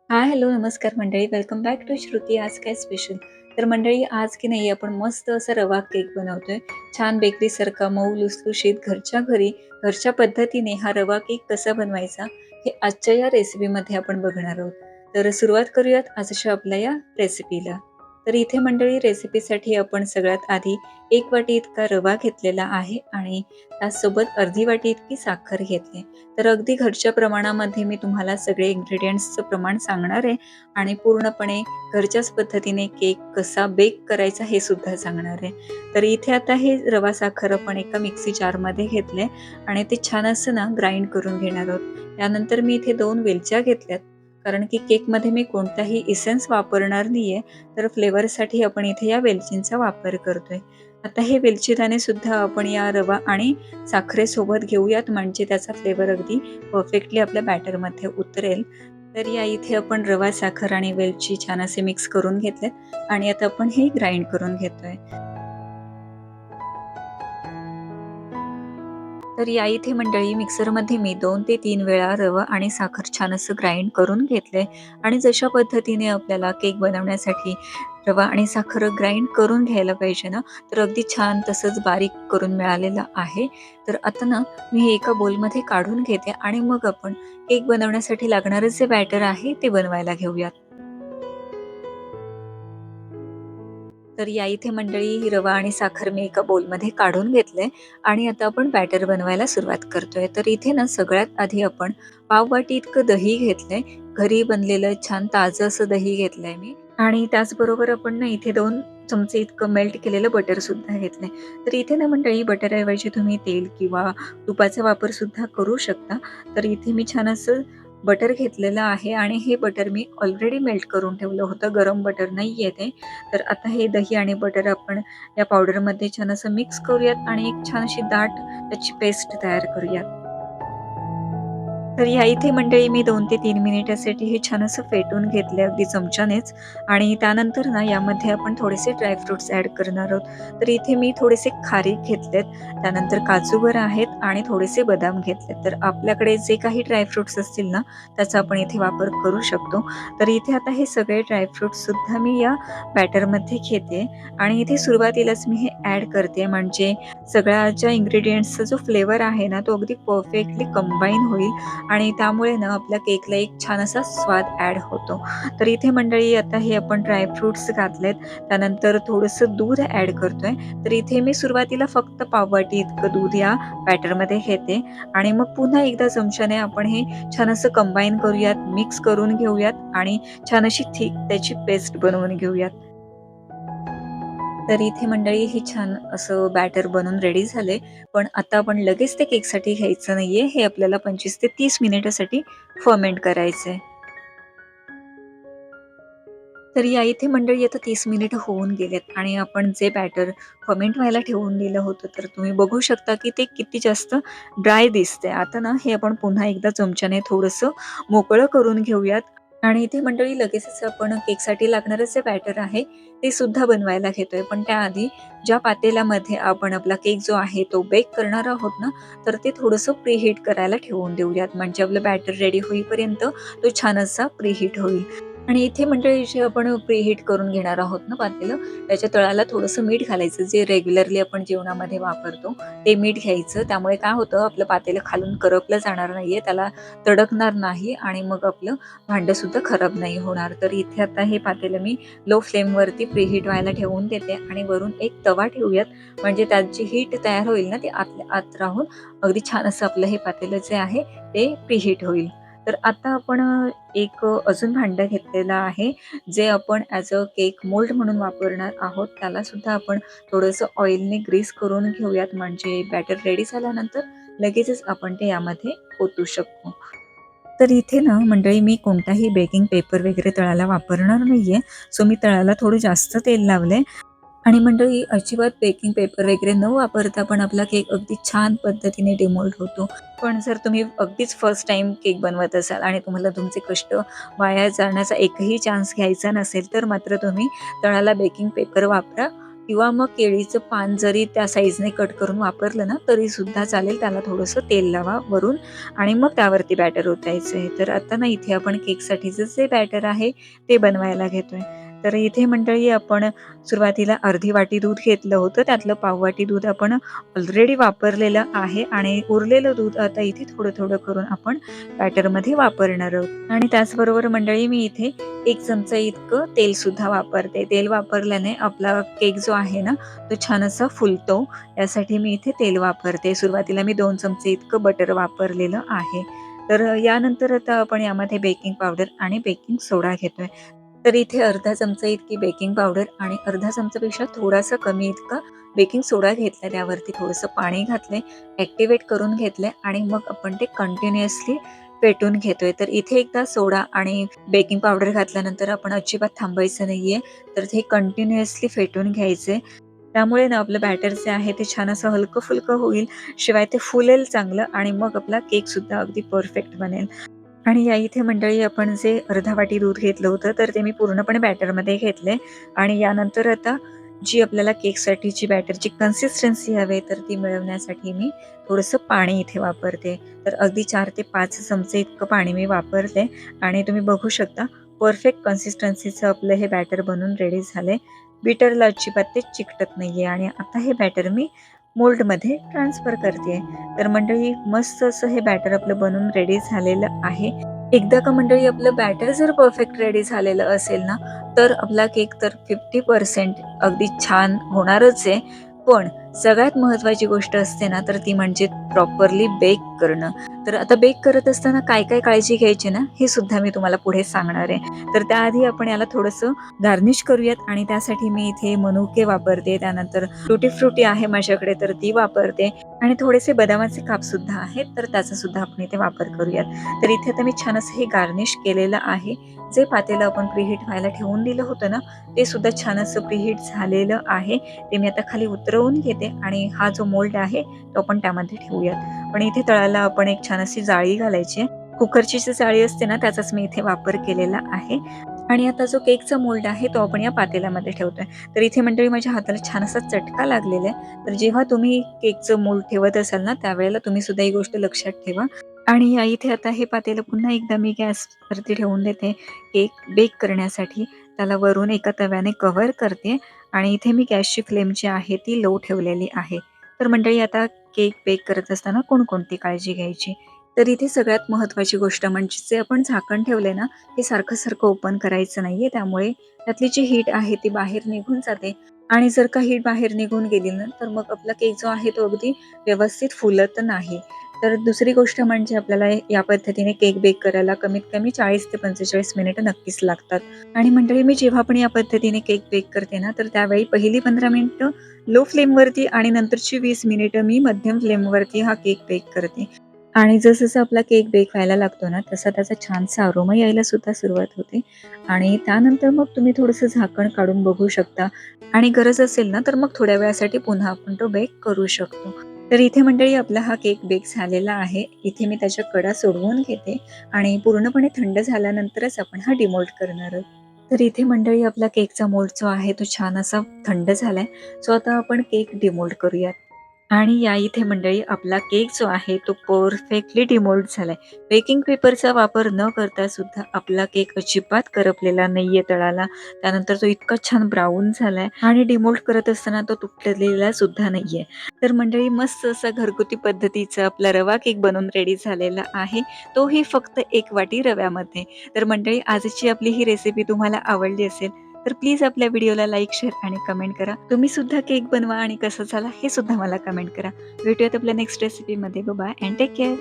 हाय, hello, नमस्कार मंडळी. Welcome back to Shruti. आज काय स्पेशल? तर मंडळी, आज की नाही आपण मस्त असा रवा केक बनवतोय. छान बेकरीसारखा मऊ लुसलुशीत घरच्या घरी, घरच्या पद्धतीने हा रवा केक कसा बनवायचा हे आजच्या या रेसिपीमध्ये आपण बघणार आहोत. तर सुरुवात करूयात आजच्या आपल्या या रेसिपीला. तर इथे मंडळी रेसिपीसाठी आपण सगळ्यात आधी 1 वाटी इतका रवा घेतलेला आहे आणि त्याचसोबत अर्धी वाटी इतकी साखर घेतली. तर अगदी घरच्या प्रमाणामध्ये मी तुम्हाला सगळे इन्ग्रेडियंट्सचं प्रमाण सांगणार आहे आणि पूर्णपणे घरच्याच पद्धतीने केक कसा बेक करायचा हे सुद्धा सांगणार आहे. तर इथे आता हे रवा साखर आपण एका मिक्सी जारमध्ये घेतले आणि ते छान असं ना ग्राइंड करून घेणार आहोत. त्यानंतर मी इथे 2 वेलच्या घेतल्यात, कारण की केकमध्ये मी कोणताही इसेन्स वापरणार नाहीये, तर फ्लेवरसाठी आपण इथे या वेलचींचा वापर करतोय. आता हे वेलची दाणे सुद्धा आपण या रवा आणि साखरेसोबत घेऊयात, म्हणजे त्याचा फ्लेवर अगदी परफेक्टली आपल्या बॅटरमध्ये उतरेल. तर या इथे आपण रवा, साखर आणि वेलची छान असे मिक्स करून घेतलेत आणि आता आपण हे ग्राइंड करून घेतोय. तर या इथे मंडळी मिक्सरमध्ये मी 2 ते 3 वेळा रवा आणि साखर छान असं ग्राइंड करून घेतलंय आणि जशा पद्धतीने आपल्याला केक बनवण्यासाठी रवा आणि साखर ग्राइंड करून घ्यायला पाहिजे ना, तर अगदी छान तसंच बारीक करून मिळालेलं आहे. तर आता ना मी हे एका बोलमध्ये काढून घेते आणि मग आपण केक बनवण्यासाठी लागणारं जे बॅटर आहे ते बनवायला घेऊयात. तर या इथे मंडळी ही रवा आणि साखर मी एका बोलमध्ये काढून घेतले आणि आता आपण बॅटर बनवायला सुरुवात करतोय. तर इथे ना सगळ्यात आधी आपण पाव वाटी इतकं दही घेतलंय. घरी बनलेलं छान ताजं असं दही घेतलंय मी आणि त्याचबरोबर आपण ना इथे 2 चमचे इतकं मेल्ट केलेलं बटर सुद्धा घेतलंय. तर इथे ना मंडळी बटरऐवजी तुम्ही तेल किंवा तुपाचा वापर सुद्धा करू शकता. तर इथे मी छान असं बटर घेतलेलं आहे आणि हे बटर मी ऑलरेडी मेल्ट करून ठेवलं होतं. गरम बटर नाहीये ते. तर आता हे दही आणि बटर आपण या पावडरमध्ये छान असं मिक्स करूयात आणि एक छान अशी दाट त्याची पेस्ट तयार करूयात. तर ह्या इथे मंडळी मी 2 ते 3 मिनिटासाठी हे छान असं फेटून घेतले अगदी चमच्यानेच आणि त्यानंतर ना यामध्ये आपण थोडेसे ड्रायफ्रुट्स ॲड करणार आहोत. तर इथे मी थोडेसे खारीक घेतलेत, त्यानंतर काजू बरं आहेत आणि थोडेसे बदाम घेतलेत. तर आपल्याकडे जे काही ड्रायफ्रुट्स असतील ना, त्याचा आपण इथे वापर करू शकतो. तर इथे आता हे सगळे ड्रायफ्रुट्ससुद्धा मी या बॅटरमध्ये घेते आणि इथे सुरुवातीलाच मी हे ॲड करते, म्हणजे सगळ्या ज्या इन्ग्रेडियंट्सचा जो फ्लेवर आहे ना, तो अगदी परफेक्टली कंबाईन होईल आणि त्यामुळे ना आपल्या केकला एक छान असा स्वाद ॲड होतो. तर इथे मंडळी आता हे आपण ड्रायफ्रुट्स घातलेत, त्यानंतर थोडंसं दूध ॲड करतोय. तर इथे मी सुरुवातीला फक्त पाववाटी इतकं दूध या बॅटरमध्ये घेते आणि मग पुन्हा एकदा चमच्याने आपण हे छान असं कंबाईन करूयात, मिक्स करून घेऊयात आणि छान अशी थिक त्याची पेस्ट बनवून घेऊयात. तर इथे मंडळी हे छान असं बॅटर बनून रेडी झालंय. पण आता आपण लगेच ते केकसाठी घ्यायचं नाहीये. हे आपल्याला 25 ते 30 मिनिटासाठी फर्मेंट करायचंय. तर या इथे मंडळी आता 30 मिनिटं होऊन गेलेत आणि आपण जे बॅटर फर्मेंट व्हायला ठेवून दिलं होतं, तर तुम्ही बघू शकता की ते किती जास्त ड्राय दिसतंय. आता ना हे आपण पुन्हा एकदा चमच्याने थोडंसं मोकळं करून घेऊयात आणि इथे मंडळी लगेचच आपण केकसाठी लागणारं जे बॅटर आहे, ते सुद्धा बनवायला घेतोय. पण त्याआधी ज्या पातेल्यामध्ये आपण आपला केक जो आहे तो बेक करणार आहोत ना, तर ते थोडंसं प्रीहीट करायला ठेवून देऊयात. म्हणजे आपलं बॅटर रेडी होईपर्यंत तो छान असा प्रीहीट होईल. आणि इथे मंडळी जे आपण प्रीहीट करून घेणार आहोत ना पातेलं, त्याच्या तळाला थोडंसं मीठ घालायचं. जे रेग्युलरली आपण जेवणामध्ये वापरतो ते मीठ घ्यायचं. त्यामुळे काय होतं, आपलं पातेलं खालून करपलं जाणार नाहीये, त्याला तडकणार नाही आणि मग आपलं भांडंसुद्धा खराब नाही होणार. तर इथे आता हे पातेलं मी लो फ्लेमवरती प्रीहीट व्हायला ठेवून देते आणि वरून एक तवा ठेवूयात. म्हणजे त्यात जी हीट तयार होईल ना, ती आतल्या आत राहून अगदी छान असं आपलं हे पातेलं जे आहे ते प्रीहीट होईल. तर आता आपण अजून भांडं घेतलेलं आहे, जे आपण ॲज अ केक मोल्ड म्हणून वापरणार आहोत. त्याला सुद्धा आपण थोडंसं ऑइलने ग्रीस करून घेऊयात, म्हणजे बॅटर रेडी झाल्यानंतर लगेचच आपण ते यामध्ये ओतू शकतो. तर इथे ना मंडळी मी कोणताही बेकिंग पेपर वगैरे तळाला वापरणार नाहीये. सो मी तळाला थोडं जास्त तेल लावलंय आणि मंडळी अजिबात बेकिंग पेपर वगैरे न वापरता पण आपला केक अगदी छान पद्धतीने डिमोल्ड होतो. पण जर तुम्ही अगदीच फर्स्ट टाईम केक बनवत असाल आणि तुम्हाला तुमचे कष्ट वाया जाण्याचा एकही चान्स घ्यायचा नसेल, तर मात्र तुम्ही तळाला बेकिंग पेपर वापरा किंवा मग केळीचं पान जरी त्या साईजने कट करून वापरलं ना तरी सुद्धा चालेल. त्याला थोडंसं तेल लावा वरून आणि मग त्यावरती बॅटर ओतायचं आहे. तर आता ना इथे आपण केकसाठीचं जे बॅटर आहे ते बनवायला घेतोय. तर इथे मंडळी आपण सुरुवातीला अर्धी वाटी दूध घेतलं होतं. त्यातलं पाव वाटी दूध आपण ऑलरेडी वापरलेलं आहे आणि उरलेलं दूध आता इथे थोडं थोडं करून आपण बॅटरमध्ये वापरणार आहोत. आणि त्याचबरोबर मंडळी मी इथे 1 चमचा इतकं तेल सुद्धा वापरते. तेल वापरल्याने आपला केक जो आहे ना तो छान असा फुलतो. यासाठी मी इथे तेल वापरते. सुरुवातीला मी 2 चमचे इतकं बटर वापरलेलं आहे. तर यानंतर आता आपण यामध्ये बेकिंग पावडर आणि बेकिंग सोडा घेतोय. तर इथे अर्धा चमचा इतकी बेकिंग पावडर आणि अर्धा चमचापेक्षा थोडासा कमी इतका बेकिंग सोडा घेतला. त्यावरती थोडंसं पाणी घातले, ॲक्टिवेट करून घेतले आणि मग आपण ते कंटिन्युअसली फेटून घेतोय. तर इथे एकदा सोडा आणि बेकिंग पावडर घातल्यानंतर आपण अजिबात थांबायचं नाहीये. तर ते कंटिन्युअसली फेटून घ्यायचे. त्यामुळे ना आपलं बॅटर जे आहे ते छान असं हलकं-फुलकं होईल. शिवाय ते फुलेल चांगलं आणि मग आपला केकसुद्धा अगदी परफेक्ट बनेल. आणि या इथे मंडळी आपण जे अर्धा वाटी दूध घेतलं होतं तर ते मी पूर्णपणे बॅटरमध्ये घेतले आणि यानंतर आता जी आपल्याला केकसाठीची बॅटरची कन्सिस्टन्सी हवी तर ती मिळवण्यासाठी मी थोडंसं पाणी इथे वापरते. तर अगदी 4 ते 5 चमचे इतकं पाणी मी वापरते आणि तुम्ही बघू शकता परफेक्ट कन्सिस्टन्सीचं आपलं हे बॅटर बनून रेडी झाले. बीटरला अजिबात ते चिकटत नाहीये आणि आता हे बॅटर मी मोल्डमध्ये ट्रान्सफर करते. तर मंडळी मस्त असं हे बॅटर आपलं बनून रेडी झालेलं आहे. एकदा का मंडळी आपलं बॅटर जर परफेक्ट रेडी झालेलं असेल ना, तर आपला केक तर 50% अगदी छान होणारच आहे. पण सगळ्यात महत्त्वाची गोष्ट असते ना, तर ती म्हणजे प्रॉपरली बेक करणं. तर आता बेक करत असताना काय-काय काळजी घ्यायची ना, हे सुद्धा मी तुम्हाला पुढे सांगणार आहे. तर त्याआधी आपण याला थोडंसं गार्निश करूयात आणि त्यासाठी मी इथे मनुके वापरते. त्यानंतर टुटी फ्रुटी आहे माझ्याकडे तर ती वापरते आणि थोडेसे बदामाचे काप सुद्धा आहेत, तर त्याचा सुद्धा आपण इथे वापर करूयात. तर इथे आता मी छान असं हे गार्निश केलेलं आहे. जे पातेलं आपण प्रीहीट व्हायला ठेवून दिलं होतं ना, ते सुद्धा छान असं प्रीहीट झालेलं आहे. ते मी आता खाली उतरवून घेते आणि हा जो मोल्ड आहे तो आपण त्यामध्ये ठेवूयात. पण इथे तळाला आपण एक छान अशी जाळी घालायची आहे. कुकरची जी जाळी असते ना त्याचाच मी इथे वापर केलेला आहे. आणि आता जो केकचा मोल्ड आहे तो आपण या पातेल्यामध्ये ठेवतोय. तर इथे मंडळी माझ्या हाताला छान असा चटका लागलेला आहे. तर जेव्हा तुम्ही केकचं मोल्ड ठेवत असाल ना त्यावेळेला तुम्ही सुद्धा ही गोष्ट लक्षात ठेवा. आणि इथे आता हे पातेलं पुन्हा एकदा मी गॅसवरती ठेवून देते केक बेक करण्यासाठी. त्याला वरून एका तव्याने कव्हर करते आणि इथे मी गॅसची फ्लेम जी आहे ती लो ठेवलेली आहे. तर मंडळी आता केक बेक करत असताना कोणकोणती काळजी घ्यायची? तर इथे सगळ्यात महत्त्वाची गोष्ट म्हणजे जे आपण झाकण ठेवले ना, हे सारखं-सारखं ओपन करायचं नाहीये. त्यामुळे त्यातली जी हीट आहे ती बाहेर निघून जाते आणि जर का हीट बाहेर निघून गेली ना, तर मग आपला केक जो आहे तो अगदी व्यवस्थित फुलत नाही. तर दुसरी गोष्ट म्हणजे आपल्याला या पद्धतीने केक बेक करायला कमीत कमी 40 ते 45 मिनिटं नक्कीच लागतात. आणि मंडळी मी जेव्हा पण या पद्धतीने केक बेक करते ना, तर त्यावेळी पहिली 15 मिनिटं लो फ्लेमवरती आणि नंतरची 20 मिनिटं मी मध्यम फ्लेमवरती हा केक बेक करते. आणि जसं आपला केक बेक व्हायला लागतो ना, तसा त्याचा छानसा अरोमा यायला सुद्धा सुरुवात होते आणि त्यानंतर मग तुम्ही थोडंसं झाकण काढून बघू शकता आणि गरज असेल ना, तर मग थोड्या वेळासाठी पुन्हा आपण तो बेक करू शकतो. तर इथे मंडळी आपला हा केक बेक झालेला आहे. इथे मी त्याच्या कडा सोडवून घेते आणि पूर्णपणे थंड झाल्यानंतरच आपण हा डिमोल्ड करणार आहोत. तर इथे मंडळी आपला केकचा मोल्ड जो आहे तो छान असा थंड झालाय. सो आता आपण केक डिमोल्ड करूयात. आणि या इथे मंडळी आपला केक जो आहे तो परफेक्टली डिमोल्ड झालाय. बेकिंग पेपरचा वापर न करता सुद्धा आपला केक अजिबात करपलेला नाहीये तळाला. त्यानंतर तो इतका छान ब्राऊन झालाय आणि डिमोल्ड करत असताना तो तुटलेला सुद्धा नाहीये. तर मंडळी मस्त असा घरगुती पद्धतीचा आपला रवा केक बनून रेडी झालेला आहे. तोही फक्त 1 वाटी रव्यामध्ये. तर मंडळी आजची आपली ही रेसिपी तुम्हाला आवडली असेल तर प्लीज आपल्या व्हिडिओला लाईक, शेअर आणि कमेंट करा. तुम्ही सुद्धा केक बनवा आणि कसा झाला हे सुद्धा मला कमेंट करा. भेटूयात आपल्या नेक्स्ट रेसिपीमध्ये. Bye bye and take care.